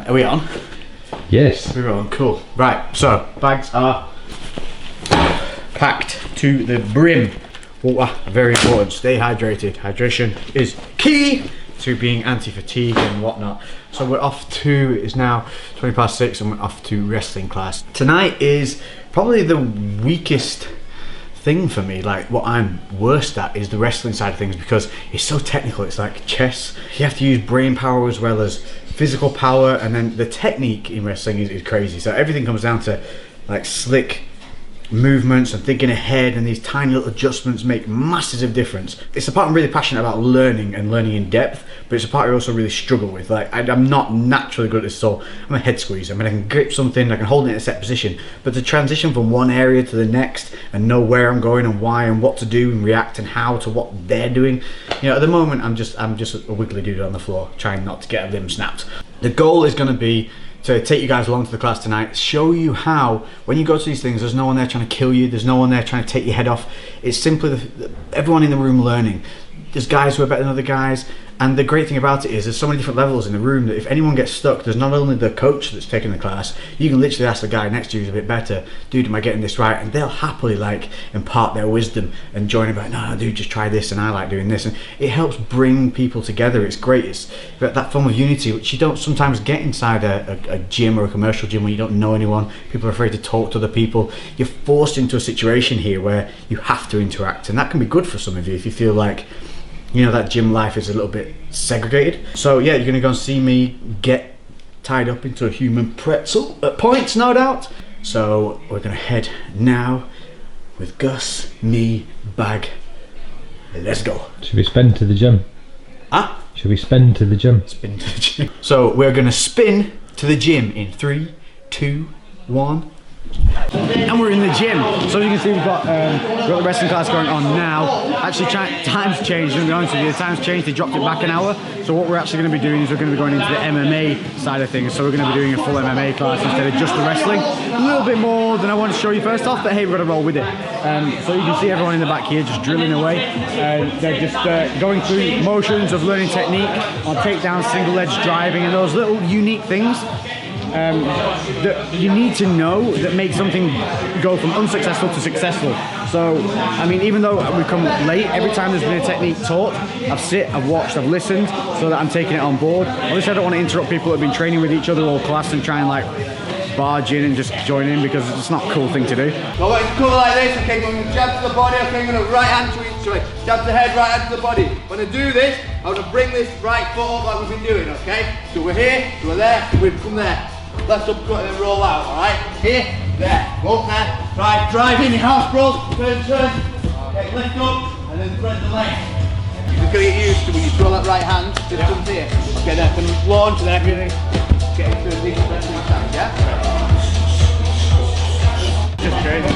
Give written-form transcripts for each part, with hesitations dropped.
Are we on? Yes. We're on, cool. Right, so bags are packed to the brim. Water, very important. Stay hydrated. Hydration is key to being anti-fatigue and whatnot. So we're off to, it's now 6:20 and we're off to wrestling class. Tonight is probably the weakest thing for me. Like, what I'm worst at is the wrestling side of things because it's so technical. It's like chess. You have to use brain power as well as physical power, and then the technique in wrestling is crazy. So everything comes down to like slick movements and thinking ahead, and these tiny little adjustments make masses of difference. It's the part I'm really passionate about learning and learning in depth, but it's a part I also really struggle with. Like, I'm not naturally good at this, so I'm a head squeezer. I mean, I can grip something, I can hold it in a set position, but to transition from one area to the next and know where I'm going and why and what to do and react and how to what they're doing, you know, at the moment I'm just a wiggly dude on the floor trying not to get a limb snapped. The goal is going to be to take you guys along to the class tonight, show you how when you go to these things, there's no one there trying to kill you, there's no one there trying to take your head off. It's simply everyone in the room learning. There's guys who are better than other guys, and the great thing about it is there's so many different levels in the room that if anyone gets stuck, there's not only the coach that's taking the class, you can literally ask the guy next to you who's a bit better, dude, am I getting this right? And they'll happily like impart their wisdom and join about, no, dude, just try this, and I like doing this. And it helps bring people together. It's great. It's that form of unity which you don't sometimes get inside a gym or a commercial gym where you don't know anyone. People are afraid to talk to other people. You're forced into a situation here where you have to interact, and that can be good for some of you if you feel like, you know, that gym life is a little bit segregated. So yeah, you're gonna go and see me get tied up into a human pretzel at points, no doubt. So we're gonna head now with Gus, me, bag. Let's go. Should we spin to the gym? Huh? Should we spin to the gym? Spin to the gym. So we're gonna spin to the gym in 3, 2, 1. And we're in the gym. So as you can see, we've got the wrestling class going on now. Actually, time's changed, and to be honest with you, the time's changed. They dropped it back an hour. So what we're actually going to be doing is we're going to be going into the MMA side of things. So we're going to be doing a full MMA class instead of just the wrestling. A little bit more than I want to show you first off, but hey, we're going to roll with it. So you can see everyone in the back here just drilling away. They're just going through motions of learning technique on takedown, single edge driving, and those little unique things that you need to know that make something go from unsuccessful to successful. So, I mean, even though we come late, every time there's been a technique taught, I've watched, I've listened, so that I'm taking it on board. Obviously, I don't want to interrupt people that have been training with each other all class and try and like barge in and just join in, because it's not a cool thing to do. So we're going to cover like this, okay, we're going to jab to the body, okay, I'm going to right hand to each way, jab to the head, right hand to the body. When I do this, I'm going to bring this right foot up like we've been doing, okay? So we're here, so we're there, we come there. Left uppercut and then roll out, alright? Here, there, go up there, drive in your house bros, turn, okay, lift up, and then spread the leg. You're just going to get used to when you throw that right hand, just comes here. Okay, then can launch and everything, get into a decent rest of your time, yeah? Just crazy.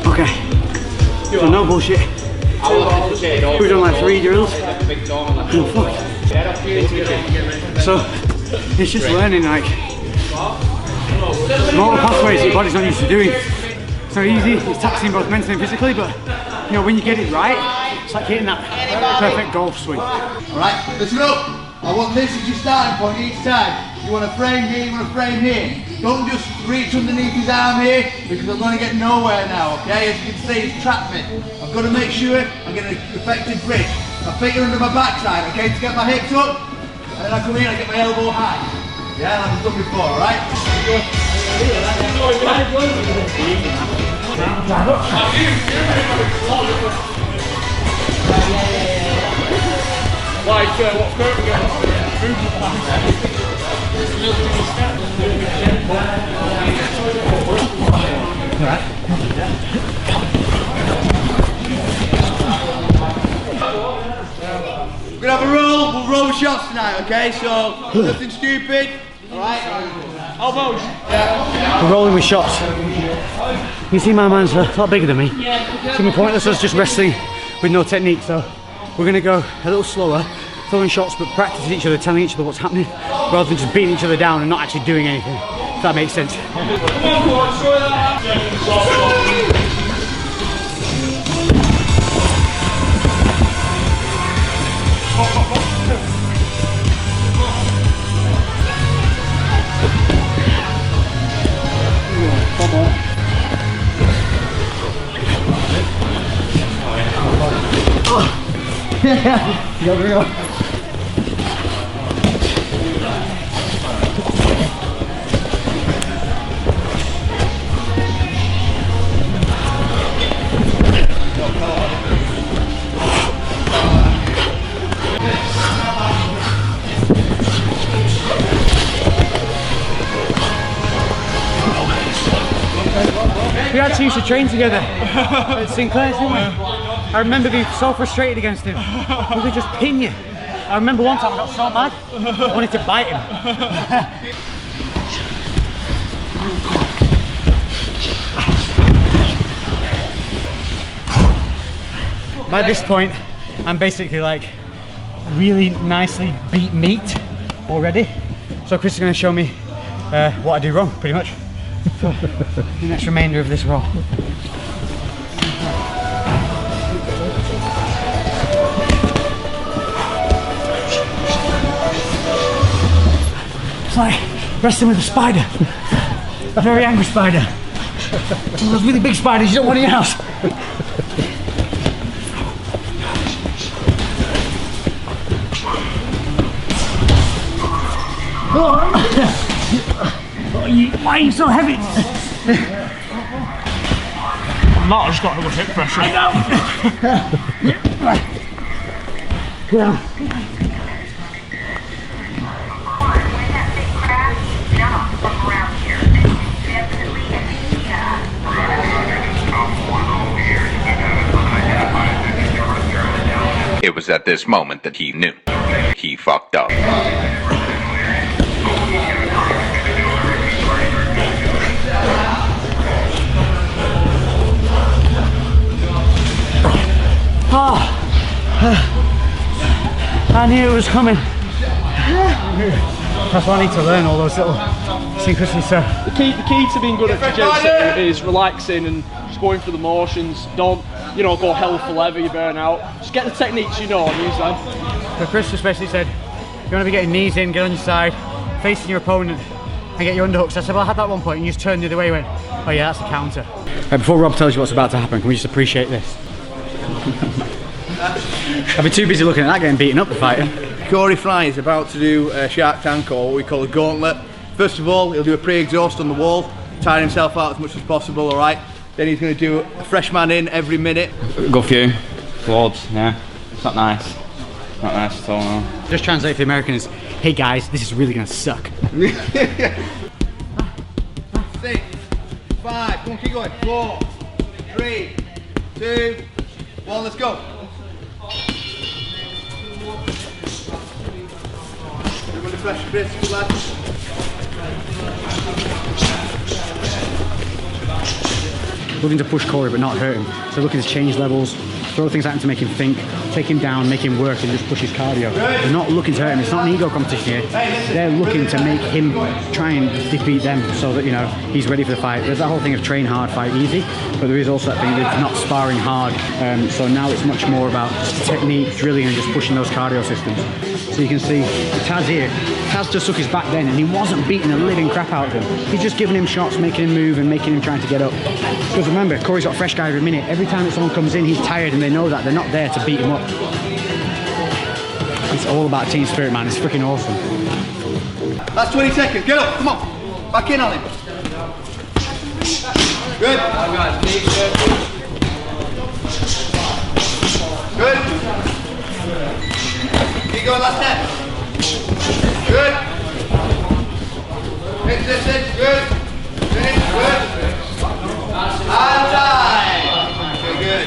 Okay, so no bullshit. We've done like 3 drills. Oh, fuck. So it's just learning like motor pathways that your body's not used to doing. It's not easy, it's taxing both mentally and physically, but you know, when you get it right, it's like hitting that perfect golf swing. Alright, listen up. I want this as your starting point each time. You want to frame here, you want to frame here. Don't just reach underneath his arm here, because I'm going to get nowhere now, okay? As you can see, it's trapped me. I've got to make sure I get an effective bridge. My feet are under my backside, okay, to get my hips up, and then I come in and I get my elbow high. Yeah, like I've done before, alright? We're gonna have a roll, we'll roll shots tonight, okay? So, nothing stupid, alright? Elbows. Yeah. We're rolling with shots. You see my man's a lot bigger than me. It's gonna be pointless us just wrestling with no technique, so we're gonna go a little slower throwing shots but practicing each other, telling each other what's happening, rather than just beating each other down and not actually doing anything. If that makes sense. Go. We actually used to train together at Sinclair's, didn't we? I remember being so frustrated against him. He could just pin you. I remember one time I got so mad, I wanted to bite him. By this point, I'm basically like really nicely beat meat already. So Chris is going to show me what I do wrong, pretty much, for the next remainder of this roll. It's like wrestling with a spider, a very angry spider. One of those really big spiders you don't want in your house. Why are you so heavy? I'm not, I just got a little hip pressure. I know. It was at this moment that he knew he fucked up. Oh, I knew it was coming. That's why I need to learn all those little synchronicities. So The key to being good at jiu-jitsu is relaxing and just going through the motions. Don't, you know, go hell for leather, you burn out. Just get the techniques you know and use them. So Chris especially said, you want to be getting knees in, get on your side, facing your opponent, and get your underhooks. I said, well, I had that one point, and you just turned the other way and went, oh yeah, that's a counter. Right, before Rob tells you what's about to happen, can we just appreciate this? I've been too busy looking at that getting beaten up the fighting. Corey Fry is about to do a Shark Tank, or what we call a gauntlet. First of all, he'll do a pre-exhaust on the wall, tire himself out as much as possible, alright? Then he's going to do a fresh man in every minute. Go few. Loads, yeah. It's not nice. Not nice at all, no. Just translate for the Americans, hey guys, this is really going to suck. 6, 5, come on, keep going. 4, 3, 2, 1, let's go. Everybody fresh, Chris, good lad. Looking to push Corey but not hurt him. So looking to change levels, throw things at him to make him think, take him down, make him work and just push his cardio. They're not looking to hurt him, it's not an ego competition here. They're looking to make him try and defeat them so that, you know, he's ready for the fight. There's that whole thing of train hard, fight easy, but there is also that thing of not sparring hard. So now it's much more about technique, drilling and just pushing those cardio systems. So you can see Taz here, Taz just took his back then and he wasn't beating the living crap out of him. He's just giving him shots, making him move and making him trying to get up. Because remember, Corey's got a fresh guy every minute. Every time that someone comes in, he's tired and they know that. They're not there to beat him up. It's all about team spirit, man. It's freaking awesome. That's 20 seconds, get up, come on. Back in on him. Good. Good. Keep going, last 10. Good. Hit, good. Finish, good. And time. Okay, good.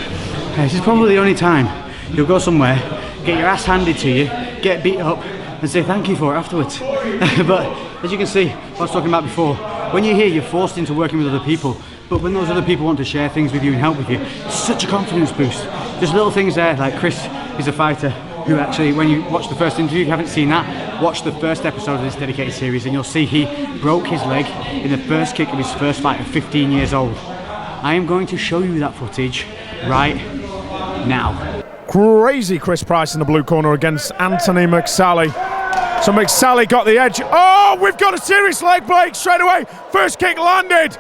This is probably the only time you'll go somewhere, get your ass handed to you, get beat up and say thank you for it afterwards. But as you can see, what I was talking about before, when you're here you're forced into working with other people, but when those other people want to share things with you and help with you, it's such a confidence boost. Just little things there, like Chris is a fighter, who actually, when you watch the first interview, if you haven't seen that, watch the first episode of this dedicated series and you'll see he broke his leg in the first kick of his first fight at 15 years old. I am going to show you that footage right now. Crazy Chris Price in the blue corner against Anthony McSally. So McSally got the edge. Oh, we've got a serious leg break straight away. First kick landed.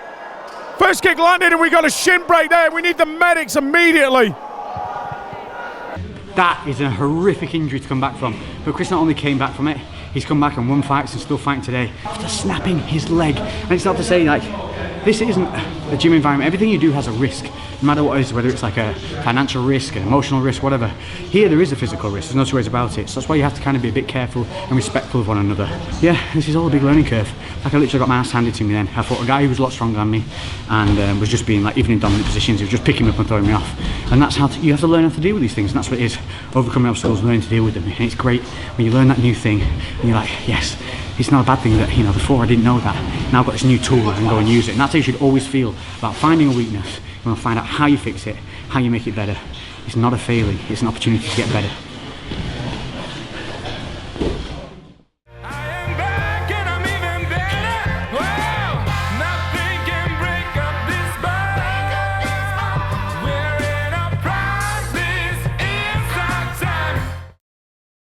First kick landed and we got a shin break there. We need the medics immediately. That is a horrific injury to come back from. But Chris not only came back from it, he's come back and won fights and still fighting today after snapping his leg. And it's not to say like, this isn't a gym environment. Everything you do has a risk, no matter what it is, whether it's like a financial risk, an emotional risk, whatever. Here there is a physical risk, there's no two ways about it. So that's why you have to kind of be a bit careful and respectful of one another. Yeah, this is all a big learning curve. Like I literally got my ass handed to me then. I fought a guy who was a lot stronger than me and was just being like, even in dominant positions, he was just picking me up and throwing me off. And that's how you have to learn how to deal with these things, and that's what it is. Overcoming obstacles, learning to deal with them. And it's great when you learn that new thing and you're like, yes, it's not a bad thing that, you know, before I didn't know that. Now I've got this new tool, I can go and use it. And that's how you should always feel about finding a weakness. You want to find out how you fix it, how you make it better. It's not a failing, it's an opportunity to get better.